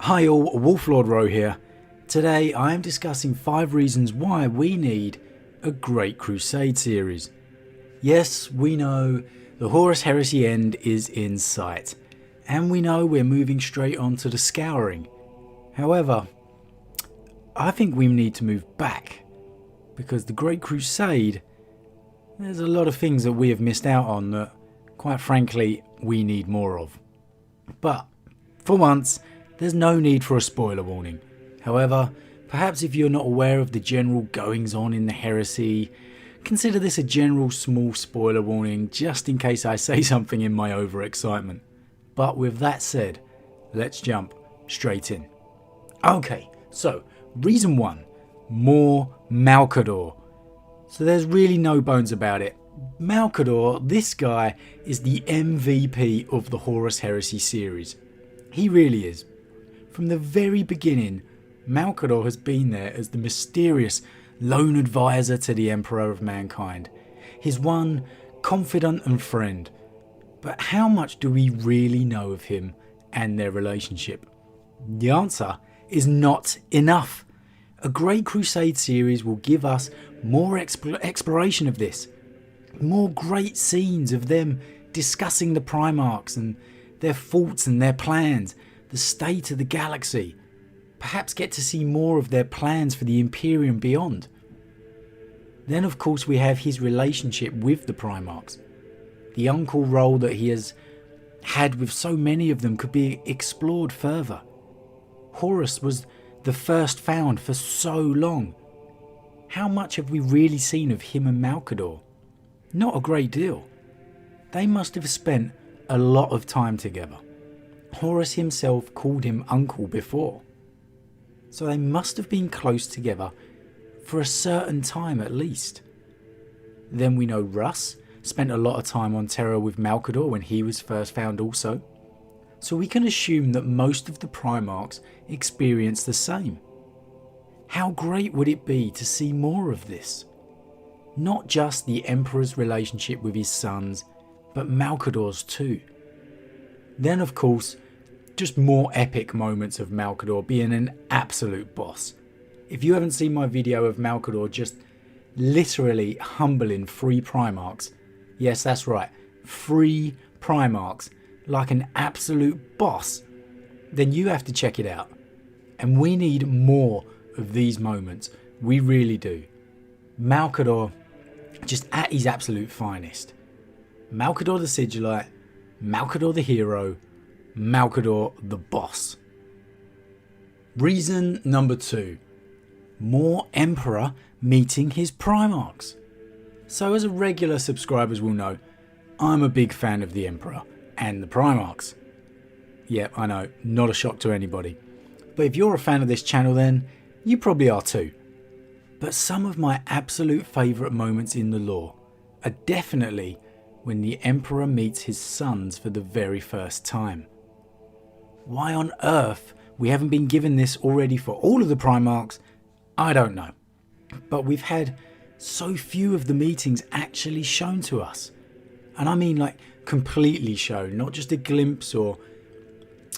Hi all, Wolf Lord Rho here. Today I am discussing 5 reasons why we need a Great Crusade series. Yes, we know the Horus Heresy end is in sight, and we know we're moving straight on to the Scouring. However, I think we need to move back, because the Great Crusade, there's a lot of things that we have missed out on that, quite frankly, we need more of. But, for once, there's no need for a spoiler warning. However, perhaps if you're not aware of the general goings on in the heresy, consider this a general small spoiler warning just in case I say something in my overexcitement. But with that said, let's jump straight in. Okay, so reason 1, more MacLeod. So there's really no bones about it. MacLeod, this guy, is the MVP of the Horus Heresy series. He really is. From the very beginning, MacLeod has been there as the mysterious lone advisor to the Emperor of Mankind, his one confidant and friend. But how much do we really know of him and their relationship? The answer is not enough. A Great Crusade series will give us more exploration of this, more great scenes of them discussing the Primarchs and their faults and their plans, the state of the galaxy. Perhaps get to see more of their plans for the Imperium beyond. Then of course we have his relationship with the Primarchs. The uncle role that he has had with so many of them could be explored further. Horus was the first found for so long. How much have we really seen of him and MacLeod? Not a great deal. They must have spent a lot of time together. Horus himself called him uncle before. So they must have been close together for a certain time at least. Then we know Russ spent a lot of time on Terra with MacLeod when he was first found also. So we can assume that most of the Primarchs experienced the same. How great would it be to see more of this? Not just the Emperor's relationship with his sons, but MacLeod's too. Then of course, just more epic moments of MacLeod being an absolute boss. If you haven't seen my video of MacLeod just literally humbling 3 Primarchs, yes that's right, 3 Primarchs, like an absolute boss, then you have to check it out. And we need more of these moments, we really do. MacLeod just at his absolute finest. MacLeod the Sigillite, MacLeod the hero, MacLeod the boss. Reason number 2. More Emperor meeting his Primarchs. So as a regular subscribers will know, I'm a big fan of the Emperor and the Primarchs. Yep, I know, not a shock to anybody. But if you're a fan of this channel then, you probably are too. But some of my absolute favourite moments in the lore are definitely when the Emperor meets his sons for the very first time. Why on earth we haven't been given this already for all of the Primarchs, I don't know. But we've had so few of the meetings actually shown to us. And I mean like completely shown, not just a glimpse or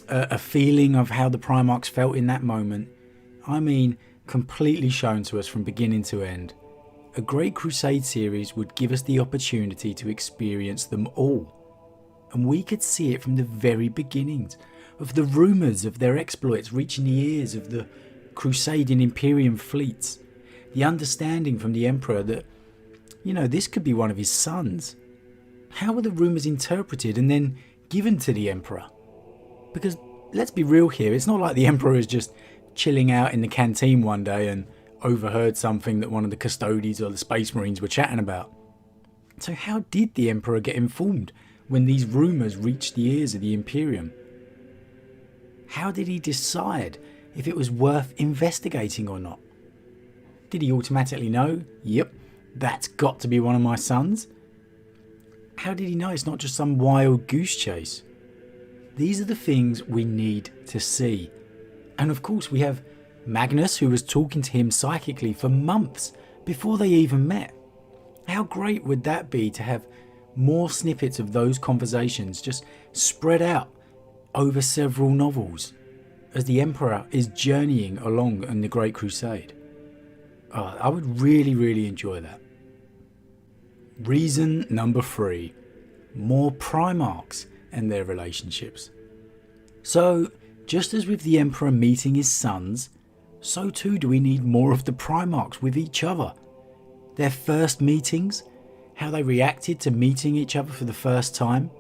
a feeling of how the Primarchs felt in that moment. I mean completely shown to us from beginning to end. A Great Crusade series would give us the opportunity to experience them all. And we could see it from the very beginnings of the rumours of their exploits reaching the ears of the Crusading Imperium fleets. The understanding from the Emperor that, this could be one of his sons. How were the rumours interpreted and then given to the Emperor? Because let's be real here, it's not like the Emperor is just chilling out in the canteen one day and overheard something that one of the Custodes or the Space Marines were chatting about. So how did the Emperor get informed when these rumours reached the ears of the Imperium? How did he decide if it was worth investigating or not? Did he automatically know, yep, that's got to be one of my sons? How did he know it's not just some wild goose chase? These are the things we need to see. And of course we have Magnus, who was talking to him psychically for months before they even met. How great would that be to have more snippets of those conversations just spread out over several novels? as the Emperor is journeying along in the Great Crusade. I would really enjoy that. Reason number 3. More Primarchs and their relationships. So, just as with the Emperor meeting his sons, so too do we need more of the Primarchs with each other. Their first meetings, how they reacted to meeting each other for the first time.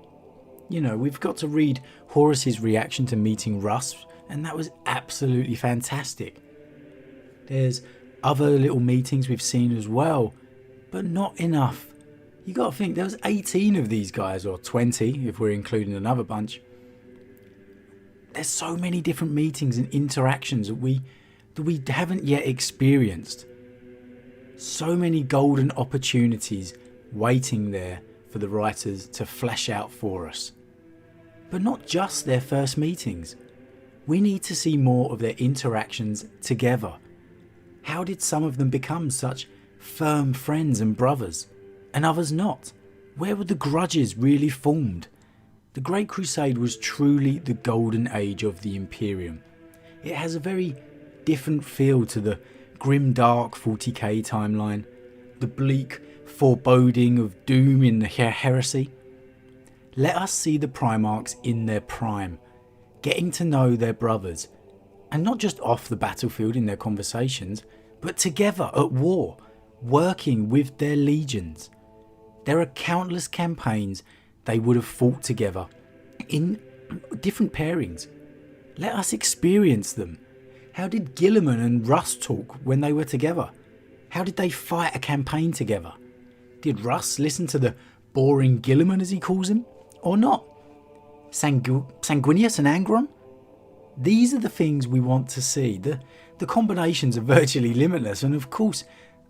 You know, we've got to read Horus's reaction to meeting Russ, and that was absolutely fantastic. There's other little meetings we've seen as well, but not enough. You got to think there was 18 of these guys, or 20 if we're including another bunch. There's so many different meetings and interactions that we haven't yet experienced. So many golden opportunities waiting there for the writers to flesh out for us. But not just their first meetings. We need to see more of their interactions together. How did some of them become such firm friends and brothers, and others not? Where were the grudges really formed? The Great Crusade was truly the golden age of the Imperium. It has a very different feel to the grim dark 40k timeline, the bleak foreboding of doom in the Heresy. Let us see the Primarchs in their prime, getting to know their brothers, and not just off the battlefield in their conversations, but together at war, working with their legions. There are countless campaigns they would have fought together in different pairings. Let us experience them. How did Guilliman and Russ talk when they were together? How did they fight a campaign together? Did Russ listen to the boring Guilliman, as he calls him, or not? Sanguinius and Angron? These are the things we want to see. The combinations are virtually limitless, and of course,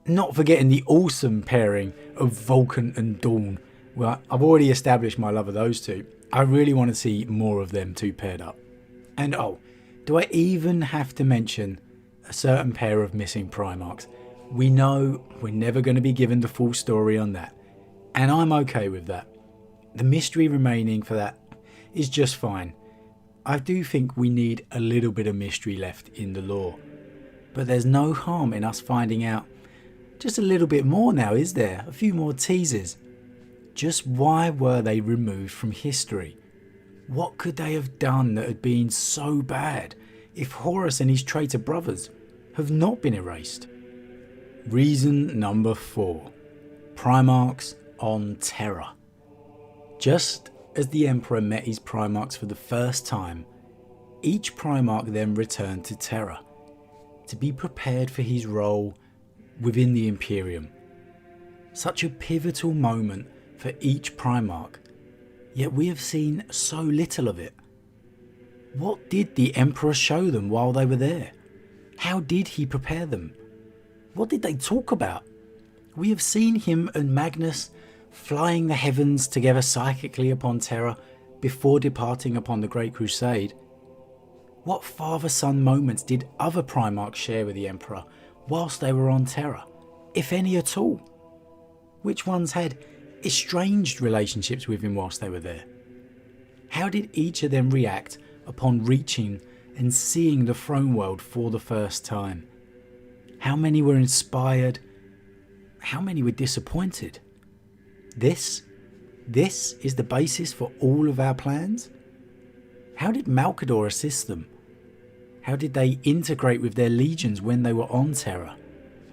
not forgetting the awesome pairing of Vulcan and Dawn. Well, I've already established my love of those two. I really want to see more of them two paired up. And do I even have to mention a certain pair of missing Primarchs? We know we're never going to be given the full story on that, and I'm okay with that. The mystery remaining for that is just fine. I do think we need a little bit of mystery left in the lore, but there's no harm in us finding out just a little bit more now, is there? A few more teasers. Just why were they removed from history? What could they have done that had been so bad if Horus and his traitor brothers have not been erased? Reason number 4. Primarchs on Terra. Just as the Emperor met his Primarchs for the first time, each Primarch then returned to Terra to be prepared for his role within the Imperium. Such a pivotal moment for each Primarch, yet we have seen so little of it. What did the Emperor show them while they were there? How did he prepare them? What did they talk about? We have seen him and Magnus flying the heavens together psychically upon Terra before departing upon the Great Crusade. What father-son moments did other Primarchs share with the Emperor whilst they were on Terra, if any at all? Which ones had estranged relationships with him whilst they were there? How did each of them react upon reaching and seeing the throne world for the first time? How many were inspired? How many were disappointed? This is the basis for all of our plans? How did MacLeod assist them? How did they integrate with their legions when they were on Terra?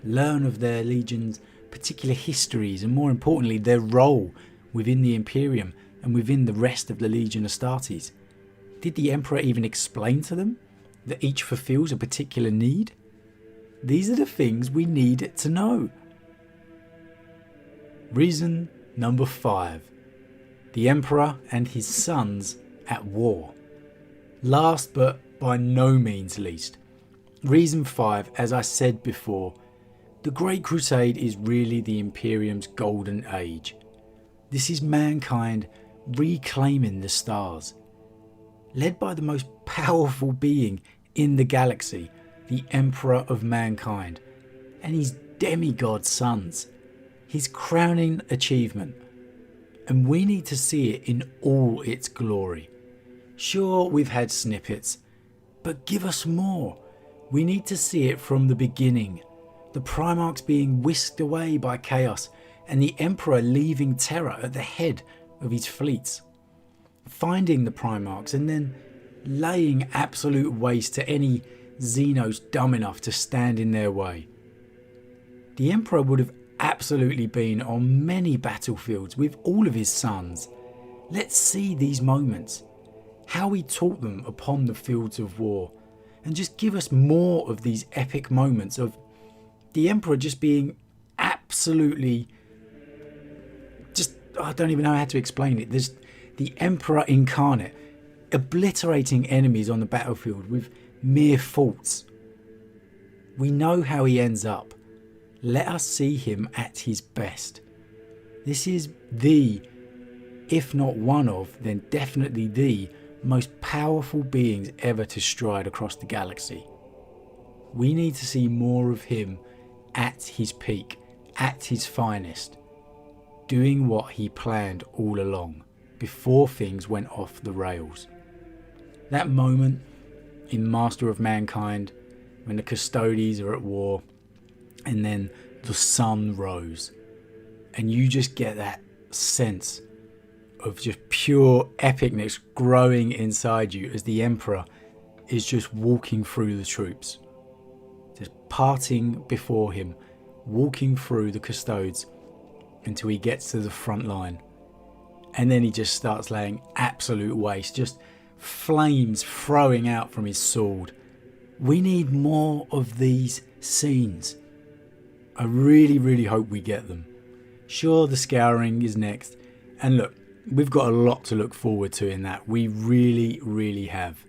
Learn of their legions' particular histories, and more importantly, their role within the Imperium and within the rest of the Legion Astartes? Did the Emperor even explain to them that each fulfills a particular need? These are the things we need to know. Reason number 5. The Emperor and his sons at war. Last but by no means least, reason 5, as I said before, the Great Crusade is really the Imperium's golden age. This is mankind reclaiming the stars. Led by the most powerful being in the galaxy, the Emperor of mankind, and his demigod sons, his crowning achievement. And we need to see it in all its glory. Sure, we've had snippets, But give us more. We need to see it from the beginning. The Primarchs being whisked away by chaos and the Emperor leaving Terra at the head of his fleets. Finding the Primarchs and then laying absolute waste to any Xenos dumb enough to stand in their way. The Emperor would have absolutely been on many battlefields with all of his sons. Let's see these moments, how he taught them upon the fields of war, and just give us more of these epic moments of the Emperor just being absolutely, I don't even know how to explain it. There's the Emperor incarnate, obliterating enemies on the battlefield with mere faults. We know how he ends up. Let us see him at his best. This is the, if not one of, then definitely the most powerful beings ever to stride across the galaxy. We need to see more of him at his peak, at his finest, doing what he planned all along, before things went off the rails. That moment in Master of Mankind, when the Custodes are at war, and then the sun rose, and you just get that sense of just pure epicness growing inside you as the Emperor is just walking through the troops, just parting before him, walking through the Custodes until he gets to the front line, and then he just starts laying absolute waste, just flames throwing out from his sword. We need more of these scenes. I really hope we get them. Sure, the Scouring is next, and look, we've got a lot to look forward to in that. We really have.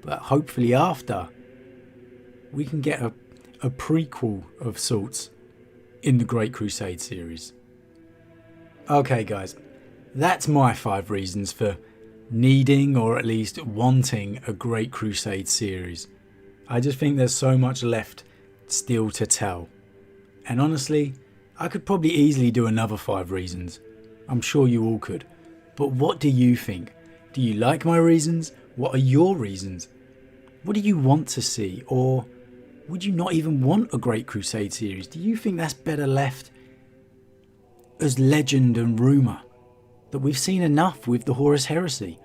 But hopefully after, we can get a prequel of sorts in the Great Crusade series. Okay guys, that's my 5 reasons for needing, or at least wanting, a Great Crusade series. I just think there's so much left still to tell. And honestly, I could probably easily do another 5 reasons. I'm sure you all could. But what do you think? Do you like my reasons? What are your reasons? What do you want to see? Or would you not even want a Great Crusade series? Do you think that's better left as legend and rumour? That we've seen enough with the Horus Heresy?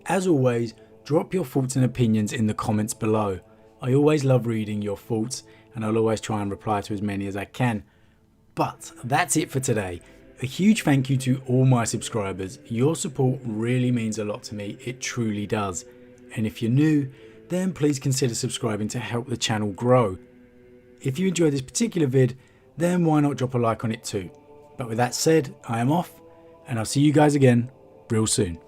As always, drop your thoughts and opinions in the comments below. I always love reading your thoughts, and I'll always try and reply to as many as I can. But that's it for today. A huge thank you to all my subscribers. Your support really means a lot to me, it truly does. And if you're new, then please consider subscribing to help the channel grow. If you enjoyed this particular vid, then why not drop a like on it too. But with that said, I am off, and I'll see you guys again real soon.